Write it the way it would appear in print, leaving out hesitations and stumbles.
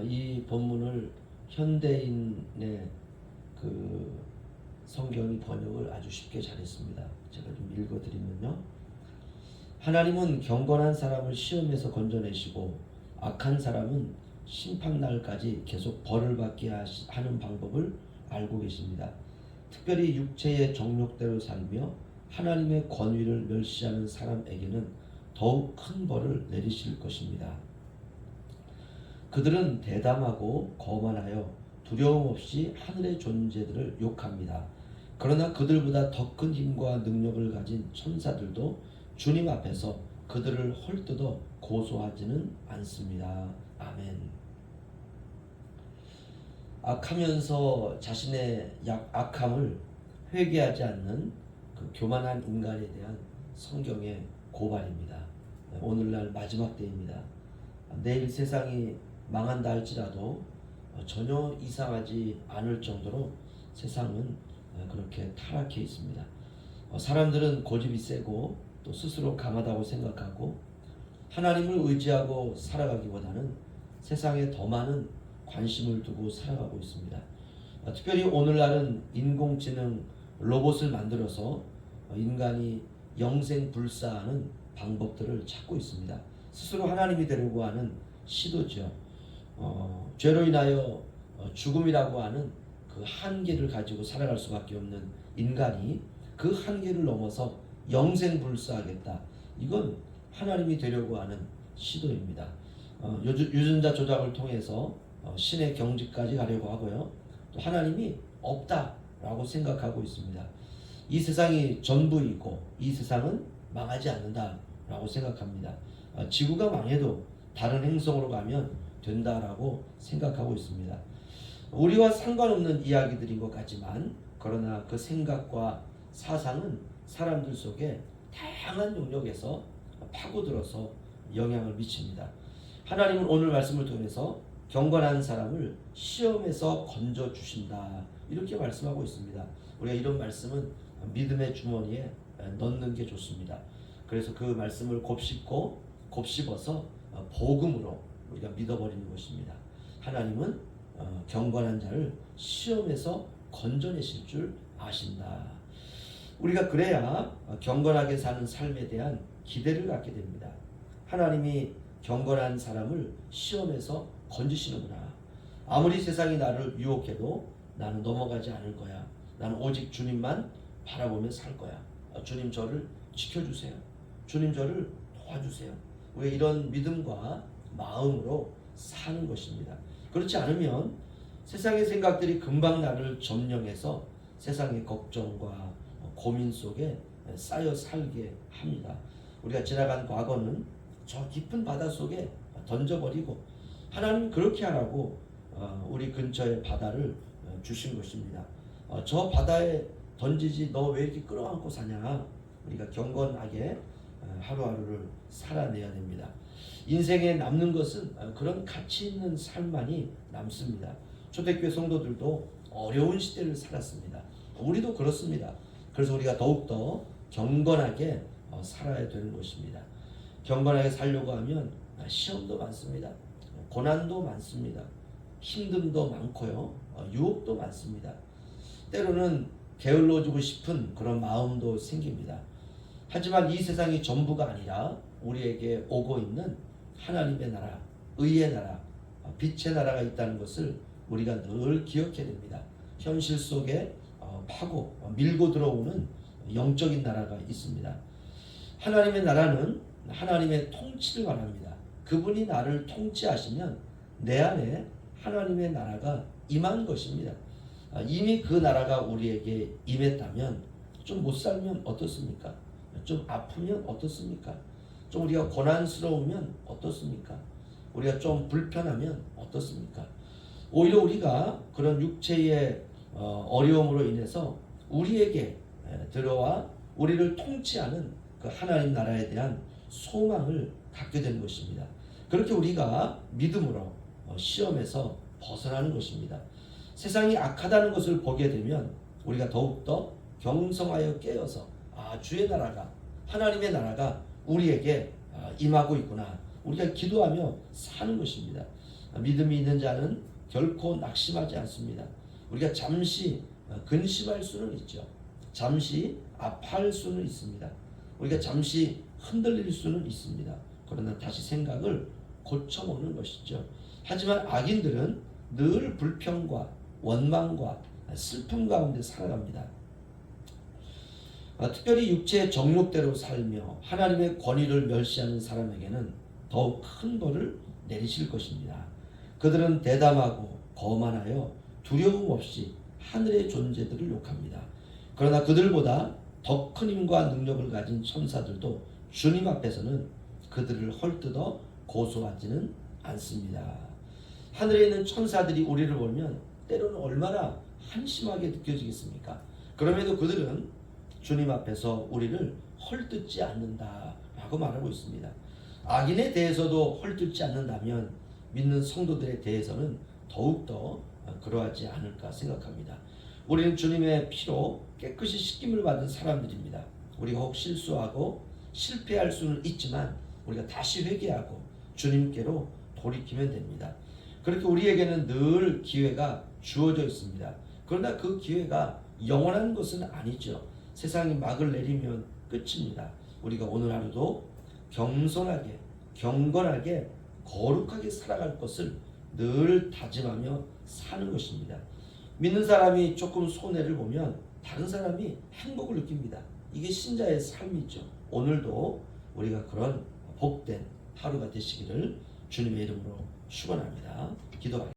이 본문을 현대인의 그 성경이 번역을 아주 쉽게 잘했습니다. 제가 좀 읽어드리면요. 하나님은 경건한 사람을 시험에서 건져내시고 악한 사람은 심판날까지 계속 벌을 받게 하는 방법을 알고 계십니다. 특별히 육체의 정욕대로 살며 하나님의 권위를 멸시하는 사람에게는 더욱 큰 벌을 내리실 것입니다. 그들은 대담하고 거만하여 두려움 없이 하늘의 존재들을 욕합니다. 그러나 그들보다 더 큰 힘과 능력을 가진 천사들도 주님 앞에서 그들을 헐뜯어 고소하지는 않습니다. 아멘. 악하면서 자신의 악함을 회개하지 않는 그 교만한 인간에 대한 성경의 고발입니다. 오늘날 마지막 때입니다. 내일 세상이 망한다 할지라도 전혀 이상하지 않을 정도로 세상은 그렇게 타락해 있습니다. 사람들은 고집이 세고 또 스스로 강하다고 생각하고 하나님을 의지하고 살아가기보다는 세상에 더 많은 관심을 두고 살아가고 있습니다. 특별히 오늘날은 인공지능 로봇을 만들어서 인간이 영생불사하는 방법들을 찾고 있습니다. 스스로 하나님이 되려고 하는 시도죠. 죄로 인하여 죽음이라고 하는 그 한계를 가지고 살아갈 수밖에 없는 인간이 그 한계를 넘어서 영생불사하겠다. 이건 하나님이 되려고 하는 시도입니다. 유전자 조작을 통해서 신의 경지까지 가려고 하고요. 또 하나님이 없다라고 생각하고 있습니다. 이 세상이 전부이고 이 세상은 망하지 않는다라고 생각합니다. 지구가 망해도 다른 행성으로 가면 된다라고 생각하고 있습니다. 우리와 상관없는 이야기들인 것 같지만 그러나 그 생각과 사상은 사람들 속에 다양한 영역에서 파고들어서 영향을 미칩니다. 하나님은 오늘 말씀을 통해서 경건한 사람을 시험에서 건져주신다 이렇게 말씀하고 있습니다. 우리가 이런 말씀은 믿음의 주머니에 넣는 게 좋습니다. 그래서 그 말씀을 곱씹고 곱씹어서 복음으로 우리가 믿어버리는 것입니다. 하나님은 경건한 자를 시험에서 건져내실 줄 아신다. 우리가 그래야 경건하게 사는 삶에 대한 기대를 갖게 됩니다. 하나님이 경건한 사람을 시험에서 건지시는구나. 아무리 세상이 나를 유혹해도 나는 넘어가지 않을 거야. 나는 오직 주님만 바라보며 살 거야. 주님 저를 지켜주세요. 주님 저를 도와주세요. 우리가 이런 믿음과 마음으로 사는 것입니다. 그렇지 않으면 세상의 생각들이 금방 나를 점령해서 세상의 걱정과 고민 속에 쌓여 살게 합니다. 우리가 지나간 과거는 저 깊은 바다 속에 던져버리고 하나님 그렇게 하라고 우리 근처의 바다를 주신 것입니다. 저 바다에 던지지 너 왜 이렇게 끌어안고 사냐. 우리가 경건하게 하루하루를 살아내야 됩니다. 인생에 남는 것은 그런 가치 있는 삶만이 남습니다. 초대교회 성도들도 어려운 시대를 살았습니다. 우리도 그렇습니다. 그래서 우리가 더욱더 경건하게 살아야 되는 것입니다. 경건하게 살려고 하면 시험도 많습니다. 고난도 많습니다. 힘듦도 많고요. 유혹도 많습니다. 때로는 게을러지고 싶은 그런 마음도 생깁니다. 하지만 이 세상이 전부가 아니라 우리에게 오고 있는 하나님의 나라, 의의 나라, 빛의 나라가 있다는 것을 우리가 늘 기억해야 됩니다. 현실 속에 파고 밀고 들어오는 영적인 나라가 있습니다. 하나님의 나라는 하나님의 통치를 말합니다. 그분이 나를 통치하시면 내 안에 하나님의 나라가 임한 것입니다. 이미 그 나라가 우리에게 임했다면 좀 못 살면 어떻습니까? 좀 아프면 어떻습니까? 좀 우리가 고난스러우면 어떻습니까? 우리가 좀 불편하면 어떻습니까? 오히려 우리가 그런 육체의 어려움으로 인해서 우리에게 들어와 우리를 통치하는 그 하나님 나라에 대한 소망을 갖게 되는 것입니다. 그렇게 우리가 믿음으로 시험에서 벗어나는 것입니다. 세상이 악하다는 것을 보게 되면 우리가 더욱더 경성하여 깨어서 주의 나라가 하나님의 나라가 우리에게 임하고 있구나. 우리가 기도하며 사는 것입니다. 믿음이 있는 자는 결코 낙심하지 않습니다. 우리가 잠시 근심할 수는 있죠. 잠시 아파할 수는 있습니다. 우리가 잠시 흔들릴 수는 있습니다. 그러나 다시 생각을 고쳐보는 것이죠. 하지만 악인들은 늘 불평과 원망과 슬픔 가운데 살아갑니다. 특별히 육체의 정욕대로 살며 하나님의 권위를 멸시하는 사람에게는 더욱 큰 벌을 내리실 것입니다. 그들은 대담하고 거만하여 두려움 없이 하늘의 존재들을 욕합니다. 그러나 그들보다 더 큰 힘과 능력을 가진 천사들도 주님 앞에서는 그들을 헐뜯어 고소하지는 않습니다. 하늘에 있는 천사들이 우리를 보면 때로는 얼마나 한심하게 느껴지겠습니까? 그럼에도 그들은 주님 앞에서 우리를 헐뜯지 않는다라고 말하고 있습니다. 악인에 대해서도 헐뜯지 않는다면 믿는 성도들에 대해서는 더욱더 그러하지 않을까 생각합니다. 우리는 주님의 피로 깨끗이 씻김을 받은 사람들입니다. 우리가 혹 실수하고 실패할 수는 있지만 우리가 다시 회개하고 주님께로 돌이키면 됩니다. 그렇게 우리에게는 늘 기회가 주어져 있습니다. 그러나 그 기회가 영원한 것은 아니죠. 세상이 막을 내리면 끝입니다. 우리가 오늘 하루도 겸손하게, 경건하게, 거룩하게 살아갈 것을 늘 다짐하며 사는 것입니다. 믿는 사람이 조금 손해를 보면 다른 사람이 행복을 느낍니다. 이게 신자의 삶이죠. 오늘도 우리가 그런 복된 하루가 되시기를 주님의 이름으로 축원합니다. 기도하겠습니다.